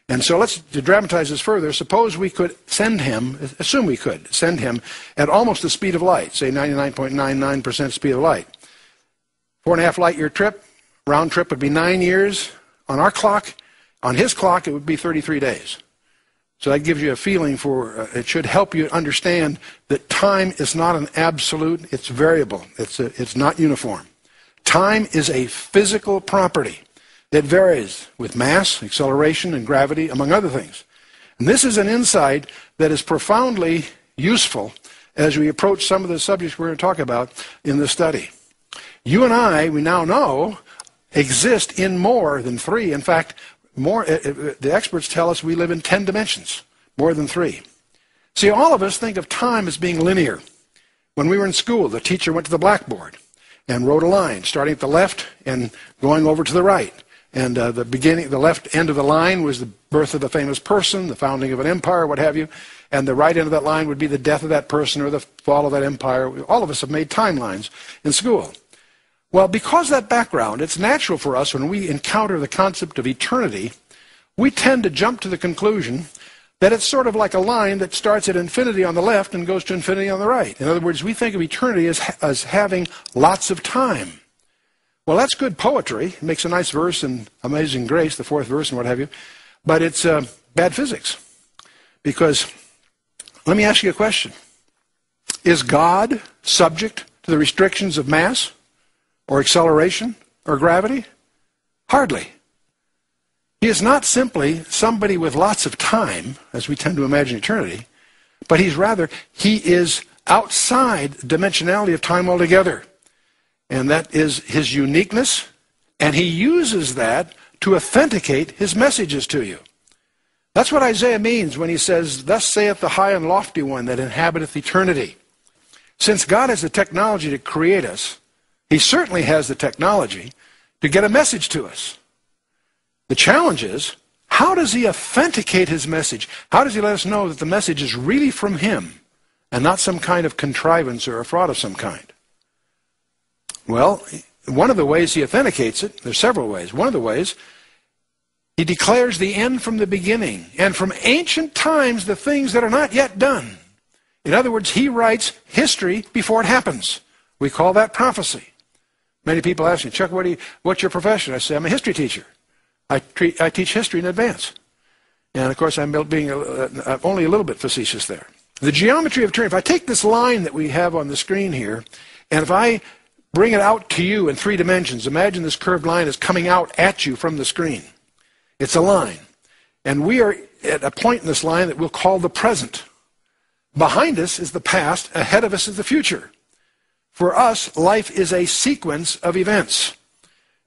And so to dramatize this further, suppose we could send him, assume we could send him at almost the speed of light, say 99.99% speed of light. 4.5 light year trip, round trip would be 9 years. On our clock, on his clock, it would be 33 days. So that gives you a feeling for, it should help you understand that time is not an absolute, it's variable. It's not uniform. Time is a physical property. It varies with mass, acceleration, and gravity, among other things. And this is an insight that is profoundly useful as we approach some of the subjects we're going to talk about in this study. You and I, we now know, exist in more than 3. In fact, the experts tell us we live in 10 dimensions, more than 3. See, all of us think of time as being linear. When we were in school, the teacher went to the blackboard and wrote a line, starting at the left and going over to the right. And the left end of the line was the birth of a famous person, the founding of an empire, what have you. And the right end of that line would be the death of that person or the fall of that empire. All of us have made timelines in school. Well, because of that background, it's natural for us when we encounter the concept of eternity, we tend to jump to the conclusion that it's sort of like a line that starts at infinity on the left and goes to infinity on the right. In other words, we think of eternity as having lots of time. Well, that's good poetry. It makes a nice verse in Amazing Grace, the 4th verse and what have you. But it's bad physics. Because, let me ask you a question. Is God subject to the restrictions of mass or acceleration or gravity? Hardly. He is not simply somebody with lots of time, as we tend to imagine eternity, but he is outside dimensionality of time altogether. And that is his uniqueness, and he uses that to authenticate his messages to you. That's what Isaiah means when he says, "Thus saith the high and lofty one that inhabiteth eternity." Since God has the technology to create us, he certainly has the technology to get a message to us. The challenge is, how does he authenticate his message? How does he let us know that the message is really from him and not some kind of contrivance or a fraud of some kind? Well, one of the ways he authenticates it, there's several ways. One of the ways, he declares the end from the beginning, and from ancient times the things that are not yet done. In other words, he writes history before it happens. We call that prophecy. Many people ask me, "Chuck, what's your profession?" I say, "I'm a history teacher. I teach history in advance." And of course, I'm being only a little bit facetious there. The geometry of eternity, if I take this line that we have on the screen here, and if I bring it out to you in 3 dimensions. Imagine this curved line is coming out at you from the screen. It's a line. And we are at a point in this line that we'll call the present. Behind us is the past. Ahead of us is the future. For us, life is a sequence of events.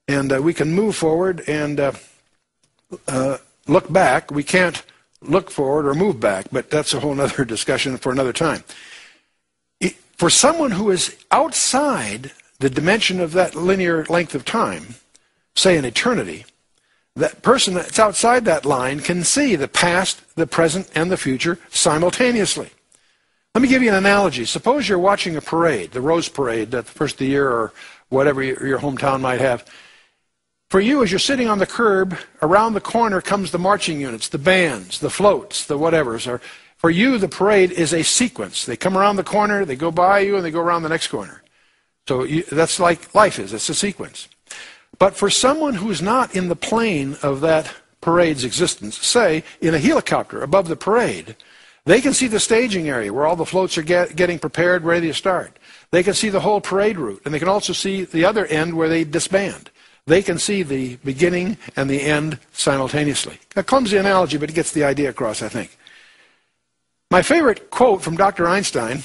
And we can move forward and look back. We can't look forward or move back, but that's a whole other discussion for another time. For someone who is outside the dimension of that linear length of time, say an eternity, that person that's outside that line can see the past, the present, and the future simultaneously. Let me give you an analogy. Suppose you're watching a parade, the Rose Parade at the first of the year or whatever your hometown might have. For you, as you're sitting on the curb, around the corner comes the marching units, the bands, the floats, the whatevers. For you, the parade is a sequence. They come around the corner, they go by you, and they go around the next corner. So that's like life is. It's a sequence. But for someone who's not in the plane of that parade's existence, say in a helicopter above the parade, they can see the staging area where all the floats are getting prepared, ready to start. They can see the whole parade route, and they can also see the other end where they disband. They can see the beginning and the end simultaneously. A clumsy analogy, but it gets the idea across, I think. My favorite quote from Dr. Einstein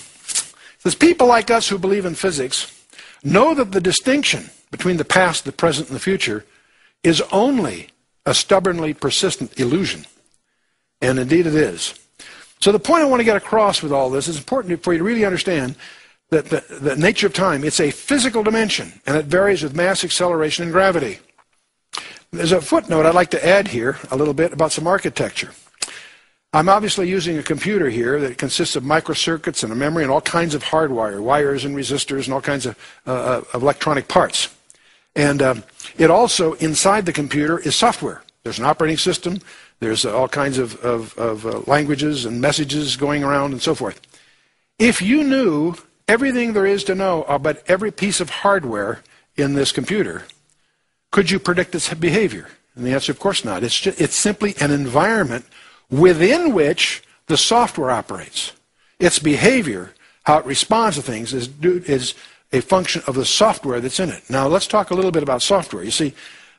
says, "People like us who believe in physics know that the distinction between the past, the present, and the future is only a stubbornly persistent illusion." And indeed it is. So the point I want to get across with all this is important for you to really understand that the nature of time, it's a physical dimension, and it varies with mass, acceleration, and gravity. There's a footnote I'd like to add here a little bit about some architecture. I'm obviously using a computer here that consists of microcircuits and a memory and all kinds of hardwire, wires and resistors and all kinds of electronic parts. And it also, inside the computer, is software. There's an operating system, There's all kinds of languages and messages going around and so forth. If you knew everything there is to know about every piece of hardware in this computer, could you predict its behavior? And the answer, of course not. It's simply an environment within which the software operates. Its behavior, how it responds to things, is a function of the software that's in it. Now, let's talk a little bit about software. You see,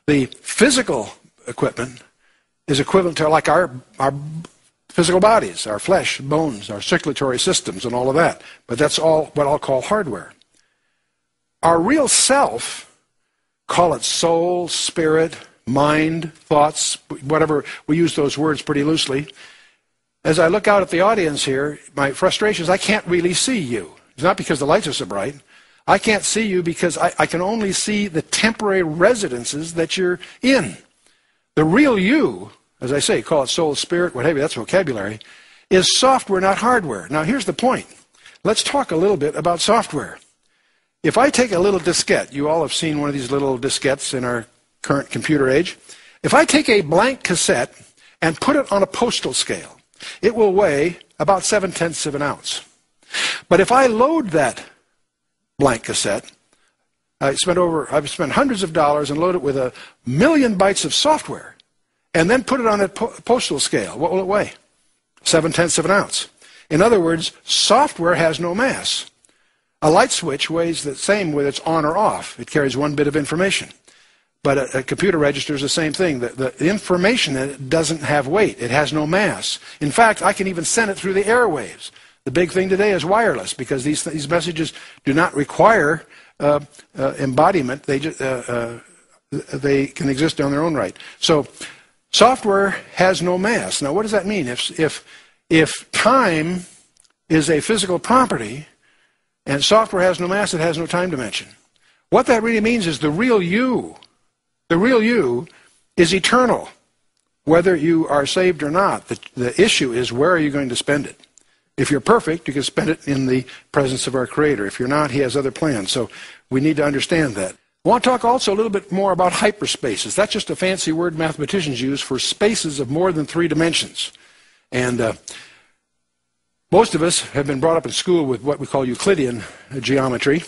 the physical equipment is equivalent to like our physical bodies, our flesh, bones, our circulatory systems, and all of that. But that's all what I'll call hardware. Our real self, call it soul, spirit, mind, thoughts, whatever, we use those words pretty loosely. As I look out at the audience here, my frustration is I can't really see you. It's not because the lights are so bright. I can't see you because I can only see the temporary residences that you're in. The real you, as I say, call it soul, spirit, whatever, that's vocabulary, is software, not hardware. Now, here's the point. Let's talk a little bit about software. If I take a little diskette, you all have seen one of these little diskettes in our current computer age. If I take a blank cassette and put it on a postal scale, it will weigh about 7/10 of an ounce. But if I load that blank cassette, I've spent hundreds of dollars and loaded it with 1,000,000 bytes of software, and then put it on a postal scale. What will it weigh? 7/10 of an ounce. In other words, software has no mass. A light switch weighs the same whether it's on or off. It carries one bit of information. But a computer register is the same thing. The information in it doesn't have weight. It has no mass. In fact, I can even send it through the airwaves. The big thing today is wireless, because these messages do not require embodiment. They can exist on their own right. So software has no mass. Now, what does that mean? If time is a physical property and software has no mass, it has no time dimension. What that really means is the real you is eternal, whether you are saved or not. The issue is, where are you going to spend it? If you're perfect, you can spend it in the presence of our Creator. If you're not, He has other plans. So we need to understand that. I want to talk also a little bit more about hyperspaces. That's just a fancy word mathematicians use for spaces of more than 3 dimensions. And most of us have been brought up in school with what we call Euclidean geometry.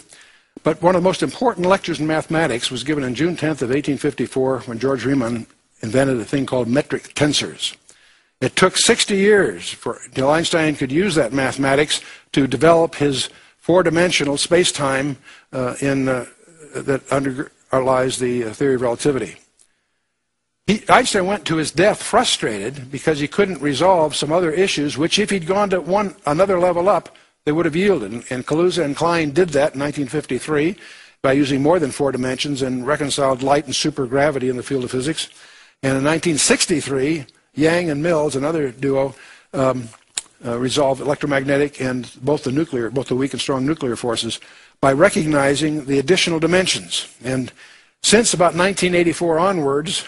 But one of the most important lectures in mathematics was given on June 10th of 1854 when George Riemann invented a thing called metric tensors. It took 60 years until Einstein could use that mathematics to develop his 4-dimensional space-time that underlies the theory of relativity. Einstein went to his death frustrated because he couldn't resolve some other issues which, if he'd gone to another level up, they would have yielded. And Kaluza and Klein did that in 1953 by using more than 4 dimensions and reconciled light and supergravity in the field of physics. And in 1963, Yang and Mills, another duo, resolved electromagnetic and both the weak and strong nuclear forces by recognizing the additional dimensions. And since about 1984 onwards,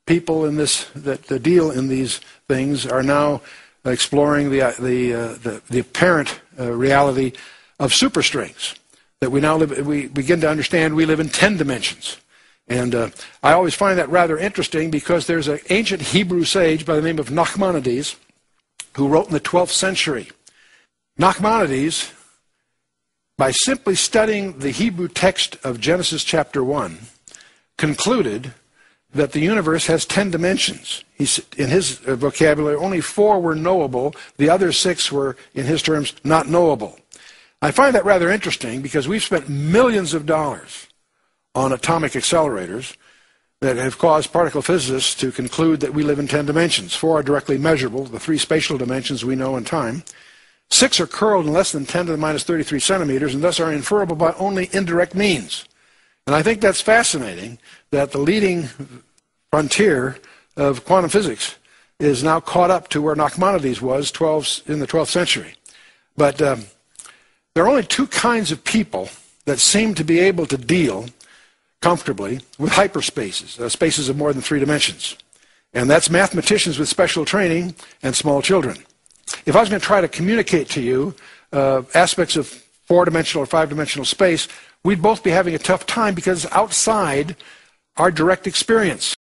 people in that deal in these things are now exploring the apparent reality of superstrings. That we begin to understand we live in 10 dimensions. And I always find that rather interesting because there's an ancient Hebrew sage by the name of Nachmanides who wrote in the 12th century. Nachmanides, by simply studying the Hebrew text of Genesis chapter 1, concluded that the universe has 10 dimensions. In his vocabulary, only 4 were knowable. The other 6 were, in his terms, not knowable. I find that rather interesting because we've spent millions of dollars on atomic accelerators that have caused particle physicists to conclude that we live in 10 dimensions. 4 are directly measurable, the 3 spatial dimensions we know in time. 6 are curled in less than 10 to the minus 33 centimeters, and thus are inferable by only indirect means. And I think that's fascinating that the leading frontier of quantum physics is now caught up to where Nachmanides was in the 12th century. But there are only 2 kinds of people that seem to be able to deal comfortably with hyperspaces, spaces of more than 3 dimensions. And that's mathematicians with special training and small children. If I was going to try to communicate to you aspects of 4-dimensional or 5-dimensional space, we'd both be having a tough time because it's outside our direct experience.